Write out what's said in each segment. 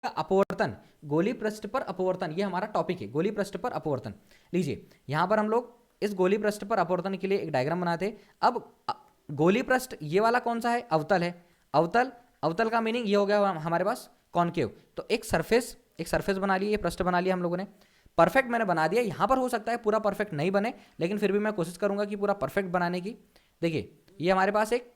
अपवर्तन, गोली पृष्ठ पर अपवर्तन, ये हमारा टॉपिक है, गोली पृष्ठ पर अपवर्तन। लीजिए यहां पर हम लोग इस गोली पृष्ठ पर अपवर्तन के लिए एक डायग्राम बनाते। अब गोली पृष्ठ ये वाला कौन सा है, अवतल है। अवतल, अवतल का मीनिंग ये हो गया हमारे पास कॉनकेव। तो एक सरफेस बना लिया, ये पृष्ठ बना लिया हम लोगों ने, परफेक्ट मैंने बना दिया। यहां पर हो सकता है पूरा परफेक्ट नहीं बने, लेकिन फिर भी मैं कोशिश करूंगा कि पूरा परफेक्ट बनाने की। देखिए ये हमारे पास एक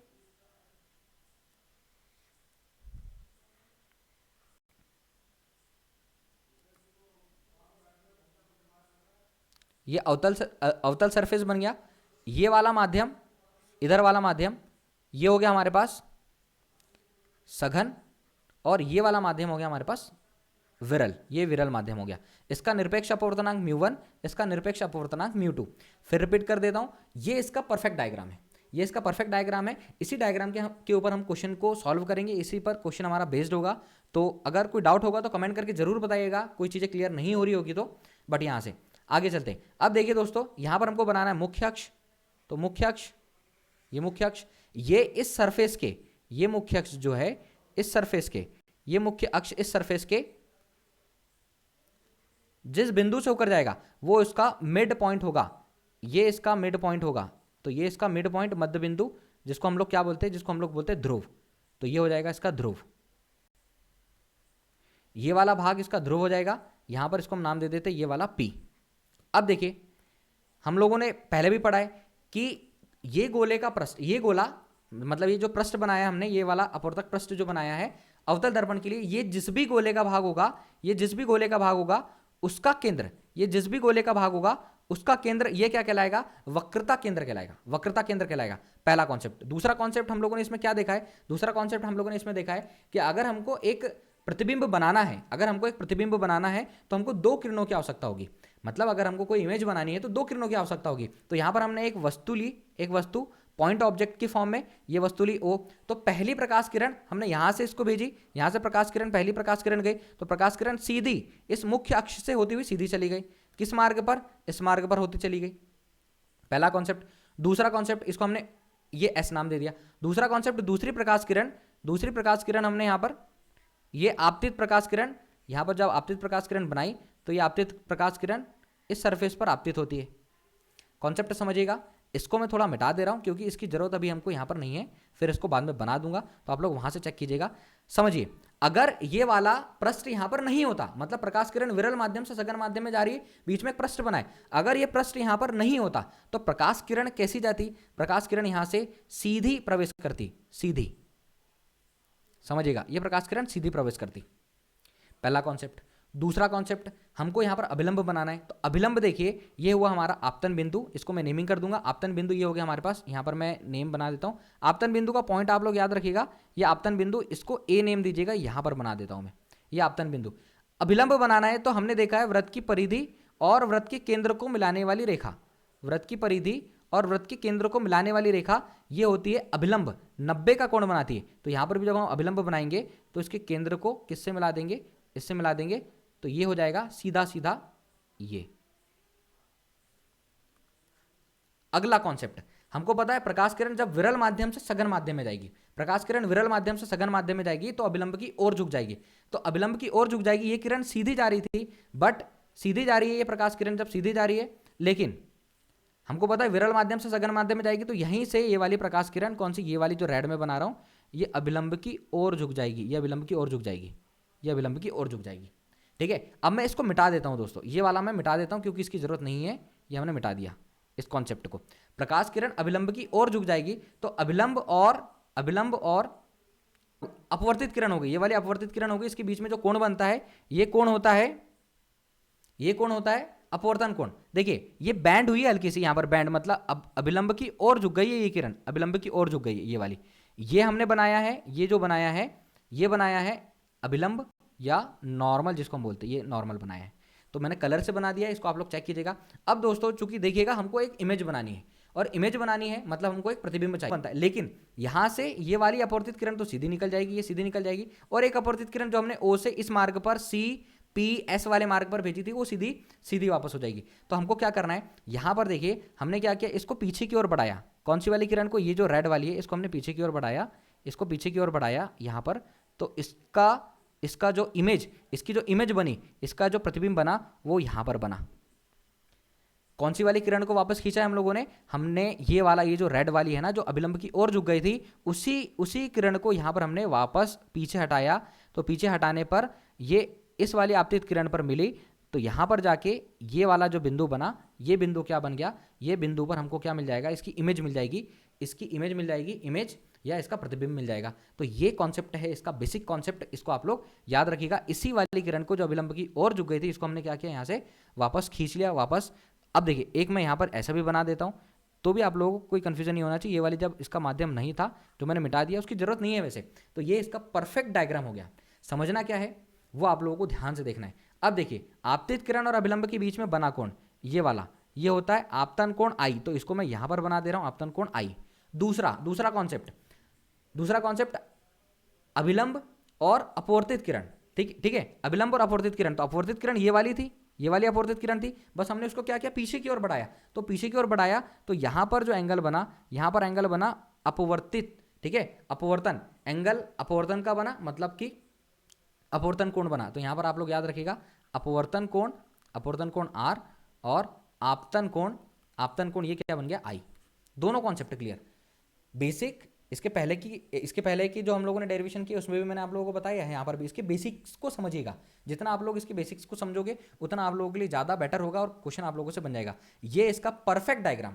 ये अवतल सरफेस बन गया। ये वाला माध्यम, इधर वाला माध्यम, ये हो गया हमारे पास सघन, और ये वाला माध्यम हो गया हमारे पास विरल। ये विरल माध्यम हो गया। इसका निरपेक्ष अपवर्तनांक μ1, इसका निरपेक्ष अपवर्तनांक μ2। फिर रिपीट कर देता हूं, ये इसका परफेक्ट डायग्राम है, ये इसका परफेक्ट डायग्राम है। इसी डायग्राम के ऊपर हम क्वेश्चन को सॉल्व करेंगे, इसी पर क्वेश्चन हमारा बेस्ड होगा। तो अगर कोई डाउट होगा तो कमेंट करके जरूर बताइएगा, कोई चीज़ें क्लियर नहीं हो रही होगी तो। बट यहाँ से आगे चलते हैं। अब देखिए दोस्तों, यहाँ पर हमको बनाना है मुख्य अक्ष। तो मुख्य अक्ष, ये मुख्य अक्ष, ये इस सरफेस के, ये मुख्य अक्ष जो है इस सरफेस के, ये मुख्य अक्ष इस सरफेस के जिस बिंदु से होकर जाएगा वो इसका मिड पॉइंट होगा। ये इसका मिड पॉइंट होगा। तो ये इसका मिड पॉइंट, मध्य बिंदु, जिसको हम लोग क्या बोलते हैं, जिसको हम लोग बोलते हैं ध्रुव। तो ये हो जाएगा इसका ध्रुव, ये वाला भाग इसका ध्रुव हो जाएगा। यहां पर इसको हम नाम दे देते हैं ये वाला P। अब देखिए हम लोगों ने पहले भी पढ़ा है कि ये गोले का पृष्ठ, ये गोला मतलब ये जो पृष्ठ बनाया हमने, ये वाला अपवर्तक पृष्ठ जो बनाया है अवतल दर्पण के लिए, ये जिस भी गोले का भाग होगा, ये जिस भी गोले का भाग होगा उसका केंद्र, ये जिस भी गोले का भाग होगा उसका केंद्र, ये क्या कहलाएगा, वक्रता केंद्र कहलाएगा, वक्रता केंद्र कहलाएगा। पहला कॉन्सेप्ट। दूसरा कॉन्सेप्ट हम लोगों ने इसमें क्या देखा है, दूसरा कॉन्सेप्ट हम लोगों ने इसमें देखा है कि अगर हमको एक प्रतिबिंब बनाना है, अगर हमको एक प्रतिबिंब बनाना है तो हमको दो किरणों की आवश्यकता होगी। मतलब अगर हमको कोई इमेज बनानी है तो दो किरणों की आवश्यकता होगी। तो यहां पर हमने एक वस्तु ली, एक वस्तु पॉइंट ऑब्जेक्ट की फॉर्म में, ये वस्तु ली O। तो पहली प्रकाश किरण हमने यहां से इसको भेजी, यहां से प्रकाश किरण, पहली प्रकाश किरण गई, तो प्रकाश किरण सीधी इस मुख्य अक्ष से होती हुई सीधी चली गई। किस मार्ग पर, इस मार्ग पर होती चली गई। पहला कॉन्सेप्ट। दूसरा कॉन्सेप्ट, इसको हमने ये S नाम दे दिया। दूसरा कॉन्सेप्ट, दूसरी प्रकाश किरण, दूसरी प्रकाश किरण हमने यहां पर ये आपतित प्रकाश किरण, यहां पर जब आपतित प्रकाश किरण बनाई तो ये आपतित प्रकाश किरण इस सरफेस पर आपतित होती है। कॉन्सेप्ट समझिएगा। इसको मैं थोड़ा मिटा दे रहा हूं क्योंकि इसकी जरूरत अभी हमको यहां पर नहीं है, फिर इसको बाद में बना दूंगा, तो आप लोग वहां से चेक कीजिएगा। समझिए, अगर ये वाला पृष्ठ यहां पर नहीं होता, मतलब प्रकाश किरण विरल माध्यम से सघन माध्यम में जा रही है, बीच में एक पृष्ठ बनाए, अगर ये पृष्ठ यहां पर नहीं होता तो प्रकाश किरण कैसी जाती, प्रकाश किरण यहां से सीधी प्रवेश करती, सीधी। समझिएगा, ये प्रकाश किरण सीधी प्रवेश करती। पहला कॉन्सेप्ट। दूसरा कॉन्सेप्ट, हमको यहां पर अभिलंब बनाना है। तो अभिलंब देखिए, ये हुआ हमारा आपतन बिंदु, इसको मैं नेमिंग कर दूंगा। आपतन बिंदु ये हो गया हमारे पास, यहां पर मैं नेम बना देता हूं। आपतन बिंदु का पॉइंट आप लोग याद रखिएगा, ये आपतन बिंदु, इसको A नेम दीजिएगा, यहां पर बना देता हूं मैं, ये आपतन बिंदु। अभिलंब बनाना है तो हमने देखा है वृत्त की परिधि और वृत्त के केंद्र को मिलाने वाली रेखा, वृत्त की परिधि और वृत्त के केंद्र को मिलाने वाली रेखा ये होती है अभिलंब, 90 का कोण बनाती है। तो यहां पर भी जब हम अभिलंब बनाएंगे तो इसके केंद्र को किससे मिला देंगे, इससे मिला देंगे, तो ये हो जाएगा सीधा सीधा ये। अगला कॉन्सेप्ट, हमको पता है प्रकाश किरण जब विरल माध्यम से सघन माध्यम में जाएगी, प्रकाश किरण विरल माध्यम से सघन माध्यम में जाएगी तो अभिलंब की ओर झुक जाएगी। तो अभिलंब की ओर झुक जाएगी, ये किरण सीधी जा रही थी, बट सीधी जा रही है ये प्रकाश किरण, जब सीधी जा रही है, लेकिन हमको पता है विरल माध्यम से सघन माध्यम में जाएगी, तो यहीं से ये वाली प्रकाश किरण, कौन सी, ये वाली जो रेड में बना रहा हूं, ये अभिलंब की ओर झुक जाएगी, ये अभिलंब की ओर झुक जाएगी, ये अभिलंब की ओर झुक जाएगी। ठीक है, अब मैं इसको मिटा देता हूं दोस्तों, ये वाला मैं मिटा देता हूं क्योंकि इसकी जरूरत नहीं है, ये हमने मिटा दिया इस कॉन्सेप्ट को। प्रकाश किरण अभिलंब की ओर झुक जाएगी तो अभिलंब और अपवर्तित किरण होगी, ये वाली अपवर्तित किरण होगी, इसके बीच में जो कोण बनता है ये कोण होता है, ये कोण होता है अपवर्तन कोण। देखिए ये बैंड हुई है हल्की सी, यहां पर बैंड मतलब अब अभिलंब की ओर झुक गई है, ये किरण अभिलंब की ओर झुक गई है, ये वाली, ये हमने बनाया है, ये जो बनाया है, ये बनाया है अभिलंब या नॉर्मल जिसको हम बोलते हैं, ये नॉर्मल बनाया है। तो मैंने कलर से बना दिया, इसको आप लोग चेक कीजिएगा। अब दोस्तों चूंकि देखिएगा हमको एक इमेज बनानी है, और इमेज बनानी है मतलब हमको एक प्रतिबिंब चाहिए बनता है, लेकिन यहां से ये वाली अपवर्तित किरण तो सीधी निकल जाएगी, ये सीधी निकल जाएगी, और एक अपवर्तित किरण जो हमने O से इस मार्ग पर CPS वाले मार्ग पर भेजी थी वो सीधी सीधी वापस हो जाएगी। तो हमको क्या करना है, यहां पर देखिए हमने क्या किया, इसको पीछे की ओर बढ़ाया, कौन सी वाली किरण को, ये जो रेड वाली है, इसको हमने पीछे की ओर बढ़ाया, इसको पीछे की ओर बढ़ाया यहां पर, तो इसका जो इमेज, इसकी जो इमेज बनी, इसका जो प्रतिबिंब बना वो यहां पर बना। कौन सी वाली किरण को वापस खींचा है हम लोगों ने? हमने ये वाला, ये जो रेड वाली है ना, जो अभिलंब की ओर झुक गई थी, उसी किरण को यहां पर हमने वापस पीछे हटाया। तो पीछे हटाने पर ये इस वाली आपतित किरण पर मिली, तो यहां पर जाके ये वाला जो बिंदु बना, ये बिंदु क्या बन गया? ये बिंदु पर हमको क्या मिल जाएगा? इसकी इमेज मिल जाएगी, इसकी इमेज मिल जाएगी, इमेज या इसका प्रतिबिंब मिल जाएगा। तो ये कॉन्सेप्ट है, इसका बेसिक कॉन्सेप्ट, इसको आप लोग याद रखिएगा। इसी वाली किरण को जो अभिलंब की ओर झुक गई थी, इसको हमने क्या किया? यहाँ से वापस खींच लिया वापस। अब देखिए, एक मैं यहाँ पर ऐसा भी बना देता हूँ, तो भी आप लोगों को कोई कंफ्यूजन नहीं होना चाहिए। ये वाली जब इसका माध्यम नहीं था, जो मैंने मिटा दिया, उसकी जरूरत नहीं है वैसे। तो ये इसका परफेक्ट डायग्राम हो गया। समझना क्या है वो आप लोगों को ध्यान से देखना है। अब देखिए, आपतित किरण और अभिलंब के बीच में बना कोण, ये वाला, ये होता है आपतन कोण आई। तो इसको मैं यहां पर बना दे रहा हूं, आपतन कोण आई। दूसरा कॉन्सेप्ट अभिलंब और अपवर्तित किरण। ठीक है, अभिलंब और अपवर्तित किरण। तो अपवर्तित किरण ये वाली थी, ये वाली अपवर्तित किरण थी, बस हमने उसको क्या किया? पीछे की ओर बढ़ाया। तो पीछे की ओर बढ़ाया तो यहां पर जो एंगल बना, यहां पर एंगल बना अपवर्तित। ठीक है, अपवर्तन एंगल अपवर्तन का बना, मतलब कि अपवर्तन कोण बना। तो यहां पर आप लोग याद रखिएगा, अपवर्तन कोण आर और आपतन कोण ये क्या बन गया? आई। दोनों कॉन्सेप्ट क्लियर। बेसिक इसके पहले की जो हम लोगों ने डेरिवेशन की, उसमें भी मैंने आप लोगों को बताया है। यहाँ पर भी इसके बेसिक्स को समझिएगा। जितना आप लोग इसके बेसिक्स को समझोगे, उतना आप लोगों के लिए ज़्यादा बेटर होगा और क्वेश्चन आप लोगों से बन जाएगा। ये इसका परफेक्ट डायग्राम,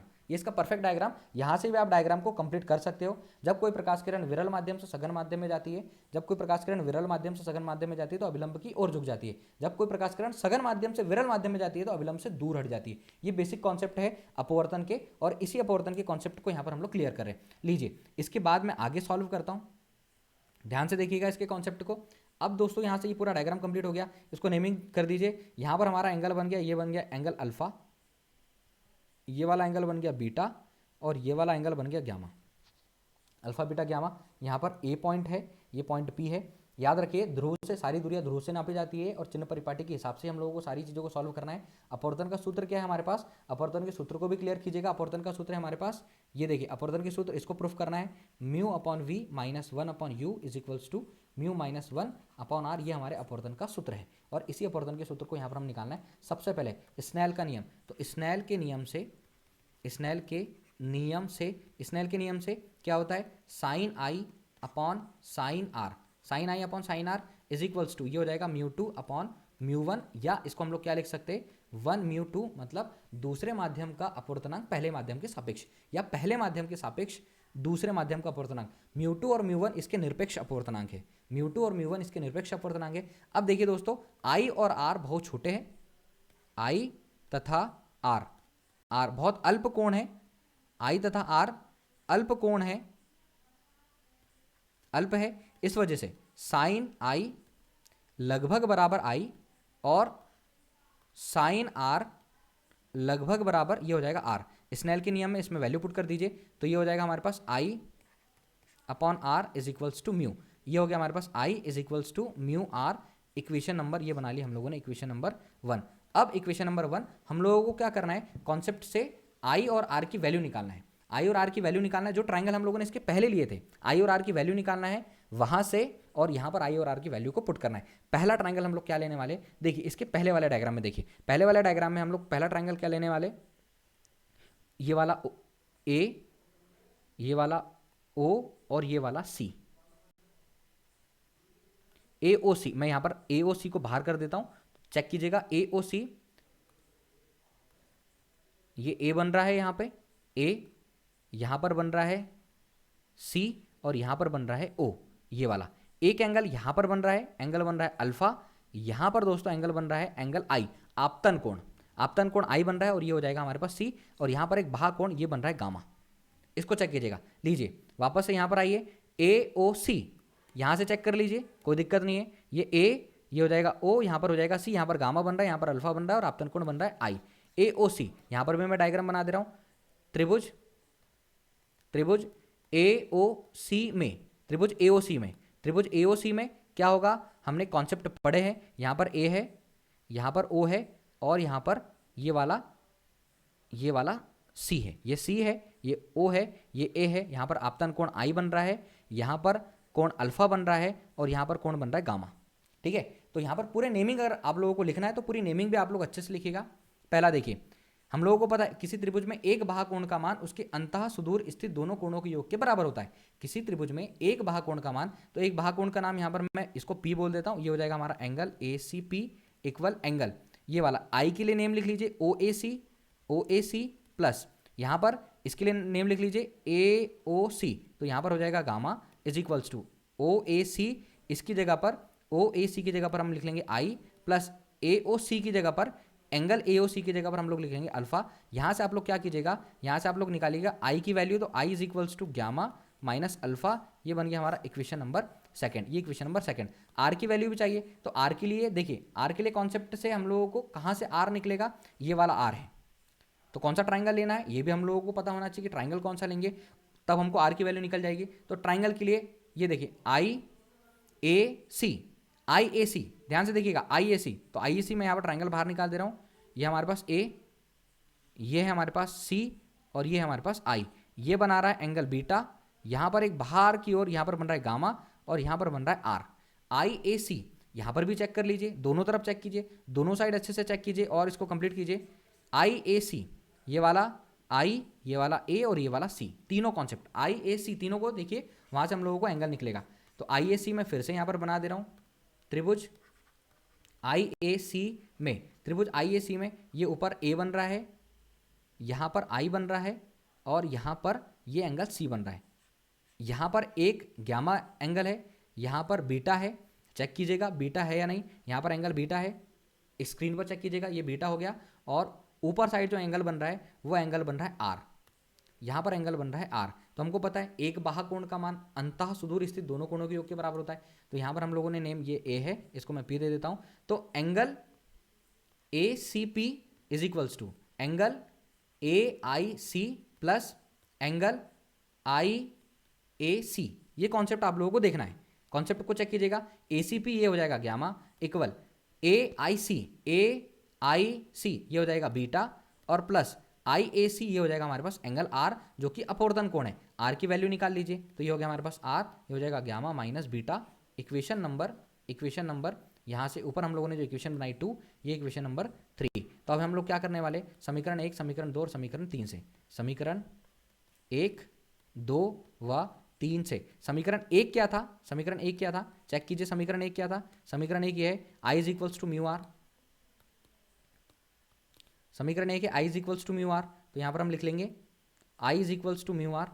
यहाँ से भी आप डायग्राम को कंप्लीट कर सकते हो। जब कोई प्रकाश किरण विरल माध्यम से सघन माध्यम में जाती है, तो अभिलंब की ओर झुक जाती है। जब कोई प्रकाश किरण सघन माध्यम से विरल माध्यम में जाती है, तो अभिलंब से दूर हट जाती है। ये बेसिक कॉन्सेप्ट है अपवर्तन के, और इसी अपवर्तन के कॉन्सेप्ट को यहाँ पर हम लोग क्लियर कर रहे हैं। लीजिए, इसके बाद मैं आगे सॉल्व करता हूँ, ध्यान से देखिएगा इसके कॉन्सेप्ट को। अब दोस्तों, यहाँ से ये पूरा डायग्राम कंप्लीट हो गया। इसको नेमिंग कर दीजिए। यहाँ पर हमारा एंगल बन गया, ये बन गया एंगल अल्फा, ये वाला एंगल बन गया बीटा, और ये वाला एंगल बन गया गामा। Alpha beta gamma. यहाँ पर ए पॉइंट है, ये पॉइंट पी है। याद रखिए, ध्रुव से सारी दूरियां ध्रुव से नापी जाती है, और चिन्ह परिपाटी के हिसाब से हम लोगों को सारी चीज़ों को सॉल्व करना है। अपवर्तन का सूत्र क्या है हमारे पास? अपवर्तन के सूत्र को भी क्लियर कीजिएगा। अपवर्तन का सूत्र है हमारे पास, ये देखिए अपवर्तन के सूत्र, इसको प्रूफ करना है। Mu upon we minus 1 upon you is equals to mu minus 1 upon are. ये हमारे अपवर्तन का सूत्र है, और इसी अपवर्तन के सूत्र को यहाँ पर हम निकालना है। सबसे पहले स्नेल का नियम, तो स्नेल के नियम से क्या होता है? Sine I upon sine R is equals to, ये हो जाएगा म्यू 2 अपॉन म्यू 1, या इसको हम लोग क्या लिख सकते हैं? 1 म्यू 2, मतलब दूसरे माध्यम का अपवर्तनांक पहले माध्यम के सापेक्ष, या पहले माध्यम के सापेक्ष दूसरे माध्यम का अपवर्तनांक। म्यू 2 और म्यू 1 इसके निरपेक्ष अपवर्तनांक है। अब देखिए दोस्तों, आई और आर बहुत छोटे हैं, आई तथा आर बहुत अल्प कोण है, आई तथा आर अल्प कोण है, अल्प है। इस वजह से साइन आई लगभग बराबर आई और साइन आर लगभग बराबर, ये हो जाएगा आर। स्नेल के नियम में इसमें वैल्यू पुट कर दीजिए, तो ये हो जाएगा हमारे पास I upon R is equals to mu. ये हो गया हमारे पास I is equals to mu R. Equation number ये बना ली हम लोगों ने, इक्वेशन नंबर 1। अब इक्वेशन नंबर 1 हम लोगों को क्या करना है? कॉन्सेप्ट से आई और आर की वैल्यू निकालना है। आई और आर की वैल्यू निकालना है, जो ट्राइंगल हम लोगों ने इसके पहले लिए थे, आई और आर की वैल्यू निकालना है वहां से, और यहां पर आई और आर की वैल्यू को पुट करना है। पहला ट्राइंगल हम लोग क्या लेने वाले? देखिए, इसके पहले वाले डायग्राम में देखिए, पहले वाले डायग्राम में हम लोग पहला ट्राइंगल क्या लेने वाले? ये वाला ए, ये वाला ओ, और ये वाला सी, ए ओ सी। मैं यहां पर ए ओ सी को बाहर कर देता हूं, चेक कीजिएगा। ए ओ सी, ये ए बन रहा है यहां पे, ए यहां पर बन रहा है सी, और यहां पर बन रहा है ओ। ये वाला एक एंगल यहां पर बन रहा है, एंगल बन रहा है अल्फा। यहां पर दोस्तों एंगल बन रहा है एंगल आई, आपतन कोण आई बन रहा है, और ये हो जाएगा हमारे पास सी। और यहां पर एक बाह्य कोण ये बन रहा है गामा। इसको चेक कीजिएगा। लीजिए वापस से यहां पर आइए, ए ओ सी, यहां से चेक कर लीजिए, कोई दिक्कत नहीं है। ये ए, ये हो जाएगा ओ, यहां पर हो जाएगा सी, यहां पर गामा बन रहा है, यहां पर अल्फा बन रहा है, और आपतन कोण बन रहा है आई। ए ओ सी, यहां पर भी मैं डायग्राम बना दे रहा हूं। त्रिभुज ए ओ सी में क्या होगा? हमने कॉन्सेप्ट पढ़े हैं। यहां पर ए है, यहां पर ओ है, और यहां पर ये वाला सी है, ये सी है, ये ओ है, ये ए है। यहां पर आपतन कोण आई बन रहा है, यहां पर कोण अल्फा बन रहा है, और यहां पर कोण बन रहा है गामा। ठीक है। तो यहाँ पर पूरे नेमिंग अगर आप लोगों को लिखना है तो पूरी नेमिंग भी आप लोग अच्छे से लिखिएगा। पहला देखिए, हम लोगों को पता है किसी त्रिभुज में एक बाहुकोण का मान उसके अंतः सुदूर स्थित दोनों कोणों के योग के बराबर होता है। किसी त्रिभुज में एक बाहुकोण का मान, तो एक बाहुकोण का नाम यहाँ पर मैं इसको P बोल देता हूँ, ये हो जाएगा हमारा एंगल ACP इक्वल एंगल, ये वाला I के लिए नेम लिख लीजिए OAC प्लस यहाँ पर इसके लिए नेम लिख लीजिए AOC, तो यहाँ पर हो जाएगा gamma is equals to OAC, इसकी जगह पर OAC की जगह पर हम लिख लेंगे I प्लस AOC की जगह पर एंगल AOC की जगह पर हम लोग लिखेंगे अल्फा। यहाँ से आप लोग क्या कीजिएगा, यहाँ से आप लोग निकालिएगा I की वैल्यू, तो I is equals to gamma minus alpha, ये बन गया हमारा इक्वेशन नंबर सेकंड। ये इक्वेशन नंबर सेकंड। R की वैल्यू भी चाहिए, तो R के लिए देखिए, R के लिए कॉन्सेप्ट से हम लोगों को कहाँ से R निकलेगा, ये वाला R है, तो कौन सा ट्राइंगल लेना है ये भी हम लोगों को पता होना चाहिए कि ट्राइंगल कौन सा लेंगे, तब हमको R की वैल्यू निकल जाएगी। तो ट्राइंगल के लिए ये देखिए IAC, ध्यान से देखिएगा IAC, तो IAC मैं यहाँ पर ट्राइंगल बाहर निकाल दे रहा हूँ, ये हमारे पास A, ये है हमारे पास C और ये है हमारे पास I, ये बना रहा है एंगल बीटा, यहाँ पर एक बाहर की ओर यहाँ पर बन रहा है गामा और यहाँ पर बन रहा है R। IAC यहाँ पर भी चेक कर लीजिए, दोनों तरफ चेक कीजिए, दोनों साइड अच्छे से चेक कीजिए और इसको कंप्लीट कीजिए। IAC ये वाला I, ये वाला A और ये वाला C, तीनों कॉन्सेप्ट IAC तीनों को देखिए, वहाँ से हम लोगों को एंगल निकलेगा। तो IAC मैं फिर से यहाँ पर बना दे रहा हूँ, त्रिभुज IAC में, त्रिभुज IAC में ये ऊपर A बन रहा है, यहाँ पर I बन रहा है और यहाँ पर ये एंगल C बन रहा है। यहाँ पर एक गामा एंगल है, यहाँ पर बीटा है, चेक कीजिएगा बीटा है या नहीं, यहाँ पर एंगल बीटा है, स्क्रीन पर चेक कीजिएगा ये बीटा हो गया, और ऊपर साइड जो एंगल बन रहा है वो एंगल बन रहा है R, यहाँ पर एंगल बन रहा है R। तो हमको पता है एक बाहुकोण का मान अंतः सुदूर स्थित दोनों कोणों के योग के बराबर होता है, तो यहाँ पर हम लोगों ने नेम ये A है, इसको मैं P दे देता हूँ। तो angle ACP is equals to angle AIC plus angle IAC, ये कॉन्सेप्ट आप लोगों को देखना है, कॉन्सेप्ट को चेक कीजिएगा। ACP ये हो जाएगा गामा इक्वल AIC ये हो जाएगा बीटा और प्लस IAC ये हो जाएगा हमारे पास एंगल R, जो कि अपवर्तन कोण है। R की वैल्यू निकाल लीजिए, तो ये हो गया हमारे पास R, ये हो जाएगा gamma minus beta, equation number यहाँ से ऊपर हम लोगों ने जो इक्वेशन बनाई 2, ये इक्वेशन नंबर 3। तो अब हम लोग क्या करने वाले, समीकरण 1, समीकरण 2 और समीकरण 3 से, समीकरण 1, 2 व 3 से। समीकरण 1 क्या था, समीकरण 1 क्या था, चेक कीजिए समीकरण 1 क्या था। समीकरण 1 ये है I is equals to mu R, समीकरण 1 है I is equals to mu R, तो यहां पर हम लिख लेंगे I is equals to mu R,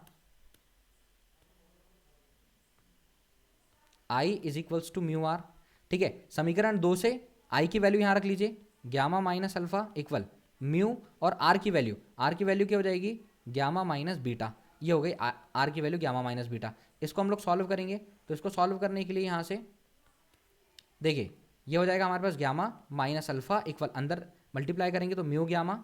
I is equals to mu R, ठीक है। समीकरण 2 से I की वैल्यू यहां रख लीजिए, gamma minus alpha equal mu, और R की वैल्यू क्या हो जाएगी, गामा माइनस बीटा, ये हो गई R की वैल्यू गामा माइनस बीटा। इसको हम लोग सॉल्व करेंगे, तो इसको सॉल्व करने के लिए यहां से देखिए ये हो जाएगा हमारे पास गामा माइनस अल्फा इक्वल, अंदर मल्टीप्लाई करेंगे तो म्यू गामा,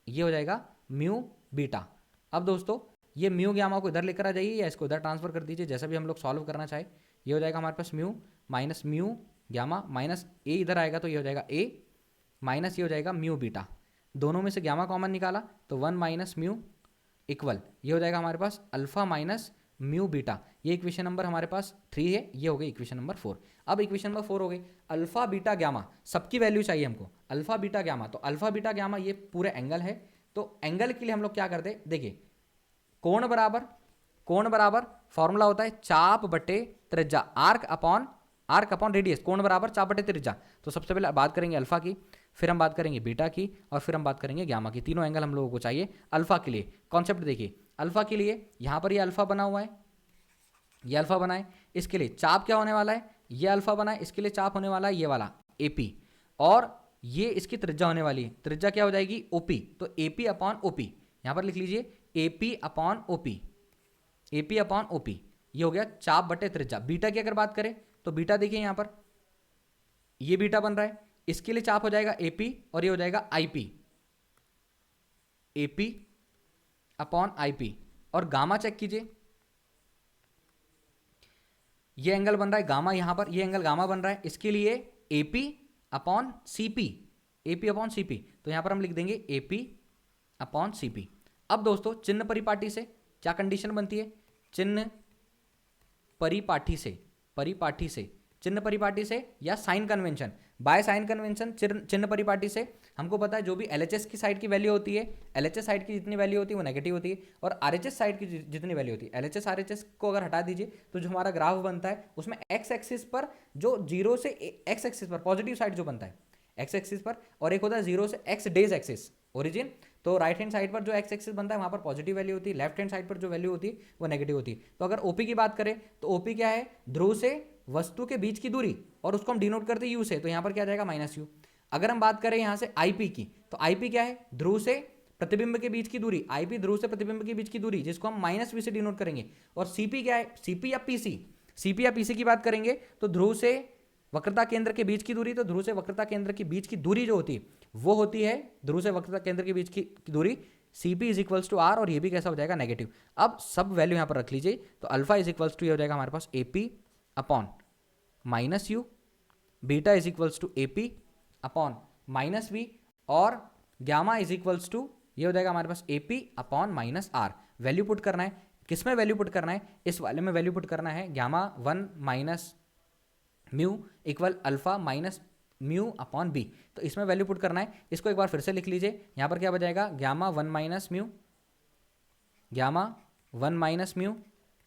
ये हो जाएगा म्यू बीटा। अब दोस्तों ये म्यू गामा को इधर लेकर आ जाइए या इसको इधर ट्रांसफर कर दीजिए, जैसा भी हम लोग सॉल्व करना चाहे। ये हो जाएगा हमारे पास म्यू गामा माइनस ए इधर आएगा तो ये हो जाएगा ए माइनस ये हो जाएगा म्यू बीटा, दोनों में से गामा कॉमन निकाला तो 1 माइनस म्यू इक्वल ये हो जाएगा हमारे पास अल्फा माइनस म्यू बीटा। ये इक्वेशन नंबर हमारे पास 3 है, ये हो गई इक्वेशन नंबर 4। अब इक्वेशन नंबर 4 हो गई, अल्फा बीटा गामा सबकी वैल्यू चाहिए हमको, अल्फा बीटा गामा, तो अल्फा बीटा गामा ये पूरे एंगल है। तो एंगल के लिए हम लोग क्या करते हैं, देखिए कोण बराबर फॉर्मूला होता है चाप बटे त्रिज्या, आर्क अपॉन रेडियस, कोण बराबर चाप बटे त्रिज्या। तो सबसे पहले बात करेंगे अल्फा की, फिर हम बात करेंगे बीटा की और फिर हम बात करेंगे गामा की। तीनों एंगल हम लोगों को चाहिए अल्फा के लिए। कॉन्सेप्ट देखिए, अल्फा के लिए यहाँ पर ये अल्फा बना हुआ है, ये अल्फा बना है, इसके लिए चाप क्या होने वाला है, ये अल्फा बना है, इसके लिए चाप होने वाला है ये वाला AP, और ये इसकी त्रिज्या होने वाली है, त्रिज्या क्या हो जाएगी OP, तो AP अपॉन OP, यहाँ पर लिख लीजिए AP अपॉन OP, ये हो गया चाप बटे त्रिज्या। बीटा की अगर बात करें तो बीटा देखिए यहाँ पर ये बीटा बन रहा है, इसके लिए चाप हो जाएगा AP और ये हो जाएगा IP, AP अपॉन IP। और गामा चेक कीजिए, ये एंगल बन रहा है गामा, यहां पर ये एंगल गामा बन रहा है, इसके लिए AP अपॉन CP, तो यहां पर हम लिख देंगे AP अपॉन CP। अब दोस्तों चिन्ह परिपाटी से क्या कंडीशन बनती है, चिन्ह परिपाठी से चिन्ह परिपाटी से या sign convention, by sign convention चिन्ह परिपाटी से हमको पता है जो भी एलएचएस की साइड की वैल्यू होती है, एलएचएस साइड की जितनी वैल्यू होती है वो नेगेटिव होती है, और आरएचएस साइड की जितनी वैल्यू होती है, एलएचएस आरएचएस को अगर हटा दीजिए तो जो हमारा ग्राफ बनता है उसमें एक्स एक्सिस पर जो जीरो से एक्स एक्सिस पर पॉजिटिव साइड जो बनता है एक्स एक्सिस पर, और एक होता है जीरो से एक्स डेज एक्सिस ओरिजिन, तो राइट हैंड साइड पर जो एक्स एक्सिस बनता है वहां पर पॉजिटिव वैल्यू होती है, लेफ्ट हैंड साइड पर जो वैल्यू होती है वो नेगेटिव होती है। तो अगर ओपी की बात करें तो ओपी क्या है, ध्रुव से वस्तु के बीच की दूरी, और उसको हम डिनोट करते हैं यू से, तो यहां पर क्या जाएगा माइनस यू। अगर हम बात करें यहां से आईपी की, तो आईपी क्या है, ध्रुव से प्रतिबिंब के बीच की दूरी, आईपी ध्रुव से प्रतिबिंब के बीच की दूरी, जिसको हम माइनस वी से डिनोट करेंगे। और सीपी क्या है, सीपी या पीसी, सीपी या पीसी की बात करेंगे तो ध्रुव से वक्रता केंद्र के बीच की दूरी, तो ध्रुव से वक्रता केंद्र के बीच की दूरी जो होती है वो होती है ध्रुव से वक्रता केंद्र के बीच की दूरी Cp is equals to R, और ये भी कैसा हो जाएगा नेगेटिव। अब सब वैल्यू यहां पर रख लीजिए, तो अल्फा इज इक्वल्स टू ये हो जाएगा हमारे पास AP upon minus U, beta is equals to AP upon minus V, और गामा इज इक्वल्स टू ये हो जाएगा हमारे पास AP upon minus R. Value put करना है, किसमें वैल्यू पुट करना है, इस वाले में वैल्यू पुट करना है, gamma 1 minus mu equal alpha minus mu upon B, तो इसमें वैल्यू पुट करना है। इसको एक बार फिर से लिख लीजिए, यहां पर क्या बजाएगा, gamma 1 minus mu, gamma 1 minus mu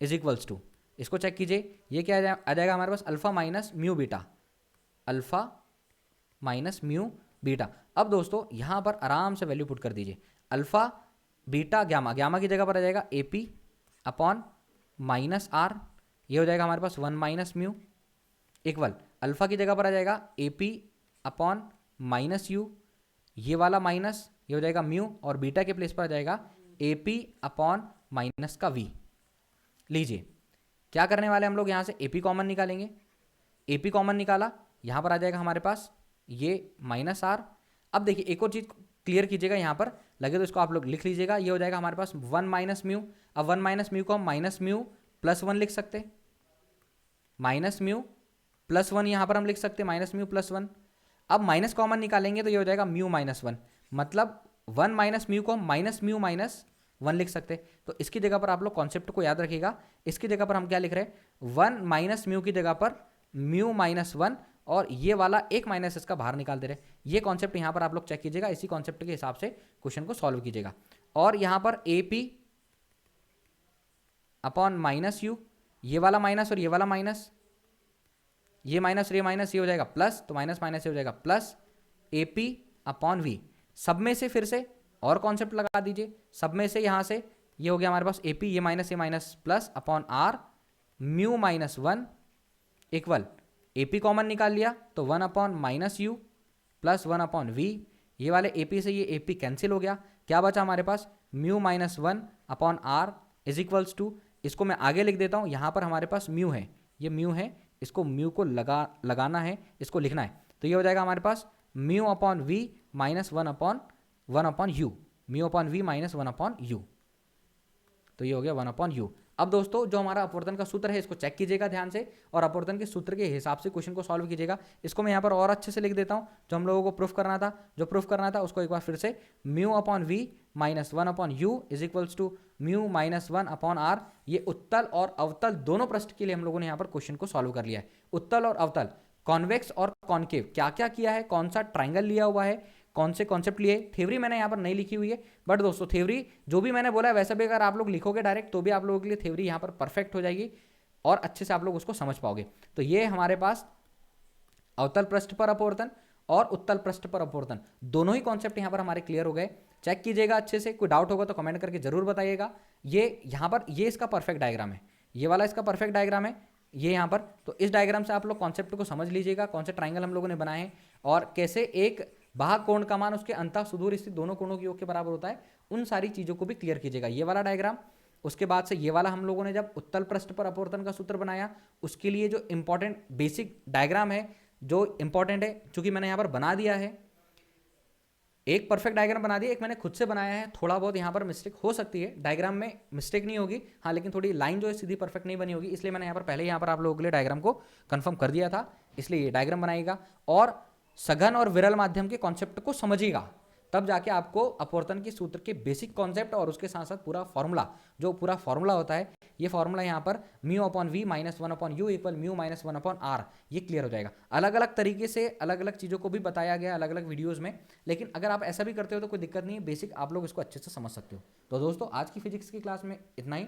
is equals to, इसको चेक कीजिए, ये क्या आ जाएगा हमारे पास alpha minus mu beta, alpha minus mu beta. अब दोस्तों यहां पर आराम से वैल्यू पुट कर दीजिए, अल्फा बीटा गामा, गामा की जगह पर आ जाएगा AP अपॉन माइनस आर, ये हो जाएगा हमारे पास 1 माइनस म्यू इक्वल अल्फा की जगह पर आ जाएगा AP अपॉन माइनस यू, ये वाला माइनस ये हो जाएगा म्यू, और बीटा के प्लेस पर आ जाएगा AP अपॉन माइनस का V। लीजिए क्या करने वाले हम लोग, यहां से AP कॉमन निकालेंगे, AP कॉमन निकाला, यहां पर आ जाएगा हमारे पास ये माइनस आर। अब देखिए एक और चीज क्लियर कीजिएगा, यहां पर लगे तो इसको आप लोग लिख लीजिएगा, ये हो जाएगा हमारे पास 1 माइनस म्यू। अब 1 माइनस म्यू को हम माइनस म्यू प्लस 1 लिख सकते, माइनस म्यू प्लस 1 यहां पर हम लिख सकते, माइनस म्यू प्लस 1। अब माइनस कॉमन निकालेंगे तो ये हो जाएगा म्यू माइनस 1, मतलब 1 माइनस म्यू को हम माइनस म्यू माइनस 1 लिख सकते। तो इसकी जगह पर आप लोग कॉन्सेप्ट को याद रखिएगा, इसकी जगह पर हम क्या लिख रहे हैं, 1 माइनस म्यू की जगह पर म्यू माइनस 1, और ये वाला एक माइनस इसका बाहर निकाल दे रहे। ये कॉन्सेप्ट यहां पर आप लोग चेक कीजिएगा, इसी कॉन्सेप्ट के हिसाब से क्वेश्चन को सॉल्व कीजिएगा। और यहां पर AP अपॉन माइनस यू, ये वाला माइनस और ये वाला माइनस, ये माइनस और ये माइनस, ये हो जाएगा प्लस, तो माइनस माइनस ये हो जाएगा प्लस AP अपॉन V। सब में से फिर से और कॉन्सेप्ट लगा दीजिए, सब में से यहां से ये हो गया हमारे पास AP, ये minus plus upon R mu minus 1 equal AP common निकाल लिया तो 1 upon minus you plus 1 upon V, ये वाले AP से ये AP कैंसिल हो गया, क्या बचा हमारे पास mu minus 1 upon R is equals to, इसको मैं आगे लिख देता हूं, यहां पर हमारे पास म्यू है, ये म्यू है, इसको म्यू को लगाना है, इसको लिखना है, तो ये हो जाएगा हमारे पास mu upon V minus 1 upon u, mu upon V minus 1 upon u, तो ये हो गया 1 अपॉन यू। अब दोस्तों जो हमारा अपवर्तन का सूत्र है इसको चेक कीजिएगा ध्यान से, और अपवर्तन के सूत्र के हिसाब से क्वेश्चन को सॉल्व कीजिएगा। इसको मैं यहाँ पर और अच्छे से लिख देता हूँ, जो हम लोगों को प्रूफ करना था उसको एक बार फिर से, mu upon V minus 1 upon you is equals to mu minus 1 upon are. ये उत्तल और अवतल दोनों पृष्ठ के लिए हम लोगों ने यहाँ पर क्वेश्चन को सॉल्व कर लिया है। उत्तल और अवतल, कॉन्वेक्स और कॉन्केव, क्या क्या किया है, कौन सा ट्राइंगल लिया हुआ है, कौन से कॉन्सेप्ट लिए, थ्योरी मैंने यहाँ पर नहीं लिखी हुई है, बट दोस्तों थ्योरी जो भी मैंने बोला है वैसा भी अगर आप लोग लिखोगे डायरेक्ट तो भी आप लोगों के लिए थ्योरी यहाँ पर परफेक्ट हो जाएगी और अच्छे से आप लोग उसको समझ पाओगे। तो ये हमारे पास अवतल पृष्ठ पर अपवर्तन और उत्तल पृष्ठ पर अपवर्तन दोनों ही कॉन्सेप्ट यहाँ पर हमारे क्लियर हो गए। चेक कीजिएगा अच्छे से, कोई डाउट होगा तो कमेंट करके जरूर बताइएगा। ये यहाँ पर ये इसका परफेक्ट डायग्राम है, ये वाला इसका परफेक्ट डायग्राम है, ये यहाँ पर। तो इस डायग्राम से आप लोग कॉन्सेप्ट को समझ लीजिएगा, कौन से ट्राइंगल हम लोगों ने बनाए हैं और कैसे एक बाह्य कोण का मान उसके अंतः सुदूर स्थित दोनों कोणों के योग के बराबर होता है, उन सारी चीजों को भी क्लियर कीजिएगा। ये वाला डायग्राम, उसके बाद से ये वाला हम लोगों ने जब उत्तल पृष्ठ पर अपवर्तन का सूत्र बनाया उसके लिए जो इंपॉर्टेंट बेसिक डायग्राम है, जो इंपॉर्टेंट है, चूंकि मैंने यहाँ पर बना दिया है, एक परफेक्ट डायग्राम बना दिया, एक मैंने खुद से बनाया है, थोड़ा बहुत यहाँ पर मिस्टेक हो सकती है, डायग्राम में मिस्टेक नहीं होगी हाँ, लेकिन थोड़ी लाइन जो है सीधी परफेक्ट नहीं बनी होगी, इसलिए मैंने यहाँ पर पहले यहाँ पर आप लोगों के लिए डायग्राम को कंफर्म कर दिया था, इसलिए ये डायग्राम बनाएगा। और सघन और विरल माध्यम के कॉन्सेप्ट को समझिएगा, तब जाके आपको अपवर्तन के सूत्र के बेसिक कॉन्सेप्ट और उसके साथ साथ पूरा फॉर्मूला, जो पूरा फॉर्मूला होता है ये फॉर्मूला यहाँ पर mu upon we minus one upon U equal mu minus one upon are, ये क्लियर हो जाएगा। अलग अलग तरीके से अलग अलग चीज़ों को भी बताया गया अलग अलग वीडियोज़ में, लेकिन अगर आप ऐसा भी करते हो तो कोई दिक्कत नहीं है, बेसिक आप लोग इसको अच्छे से समझ सकते हो। तो दोस्तों आज की फिजिक्स की क्लास में इतना ही।